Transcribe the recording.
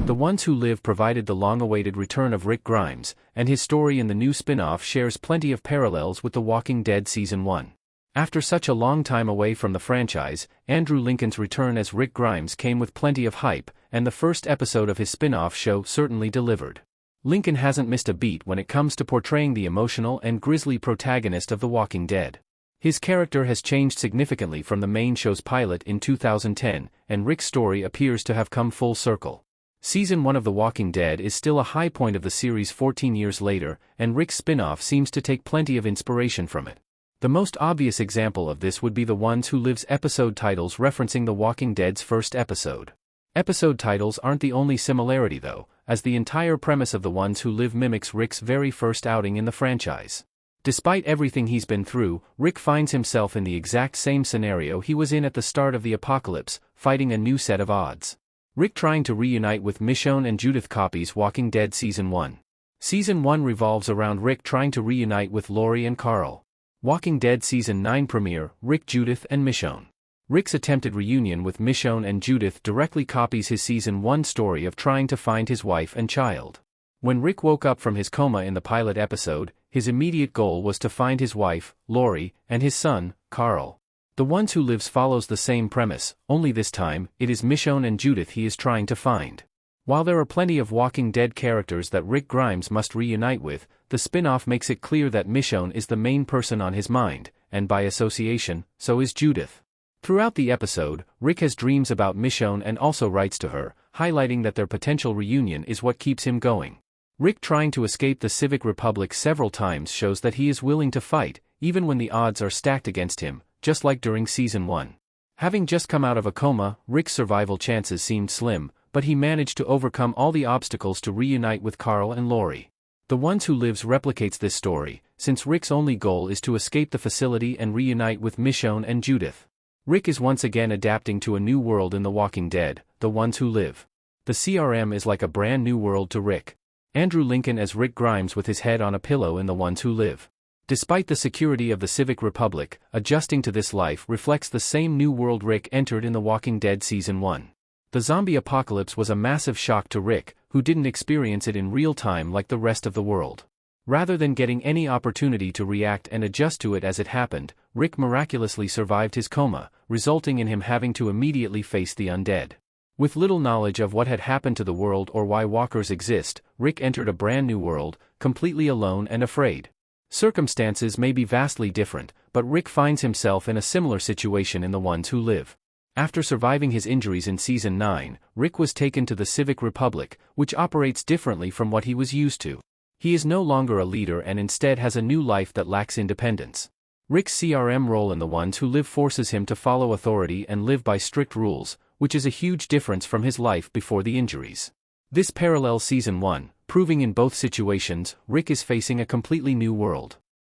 The Ones Who Live provided the long-awaited return of Rick Grimes, and his story in the new spin-off shares plenty of parallels with The Walking Dead Season 1. After such a long time away from the franchise, Andrew Lincoln's return as Rick Grimes came with plenty of hype, and the first episode of his spin-off show certainly delivered. Lincoln hasn't missed a beat when it comes to portraying the emotional and grisly protagonist of The Walking Dead. His character has changed significantly from the main show's pilot in 2010, and Rick's story appears to have come full circle. Season 1 of The Walking Dead is still a high point of the series 14 years later, and Rick's spin-off seems to take plenty of inspiration from it. The most obvious example of this would be The Ones Who Live's episode titles referencing The Walking Dead's first episode. Episode titles aren't the only similarity though, as the entire premise of The Ones Who Live mimics Rick's very first outing in the franchise. Despite everything he's been through, Rick finds himself in the exact same scenario he was in at the start of the apocalypse, fighting a new set of odds. Rick trying to reunite with Michonne and Judith copies Walking Dead Season 1. Season 1 revolves around Rick trying to reunite with Lori and Carl. Walking Dead Season 9 premiere, Rick, Judith and Michonne. Rick's attempted reunion with Michonne and Judith directly copies his Season 1 story of trying to find his wife and child. When Rick woke up from his coma in the pilot episode, his immediate goal was to find his wife, Lori, and his son, Carl. The Ones Who Lives follows the same premise, only this time, it is Michonne and Judith he is trying to find. While there are plenty of Walking Dead characters that Rick Grimes must reunite with, the spin-off makes it clear that Michonne is the main person on his mind, and by association, so is Judith. Throughout the episode, Rick has dreams about Michonne and also writes to her, highlighting that their potential reunion is what keeps him going. Rick trying to escape the Civic Republic several times shows that he is willing to fight, even when the odds are stacked against him, just like during Season 1. Having just come out of a coma, Rick's survival chances seemed slim, but he managed to overcome all the obstacles to reunite with Carl and Lori. The Ones Who Lives replicates this story, since Rick's only goal is to escape the facility and reunite with Michonne and Judith. Rick is once again adapting to a new world in The Walking Dead, The Ones Who Live. The CRM is like a brand new world to Rick. Andrew Lincoln as Rick Grimes with his head on a pillow in The Ones Who Live. Despite the security of the Civic Republic, adjusting to this life reflects the same new world Rick entered in The Walking Dead Season 1. The zombie apocalypse was a massive shock to Rick, who didn't experience it in real time like the rest of the world. Rather than getting any opportunity to react and adjust to it as it happened, Rick miraculously survived his coma, resulting in him having to immediately face the undead. With little knowledge of what had happened to the world or why walkers exist, Rick entered a brand new world, completely alone and afraid. Circumstances may be vastly different, but Rick finds himself in a similar situation in The Ones Who Live. After surviving his injuries in Season 9, Rick was taken to the Civic Republic, which operates differently from what he was used to. He is no longer a leader and instead has a new life that lacks independence. Rick's CRM role in The Ones Who Live forces him to follow authority and live by strict rules, which is a huge difference from his life before the injuries. This parallels Season 1, proving in both situations, Rick is facing a completely new world.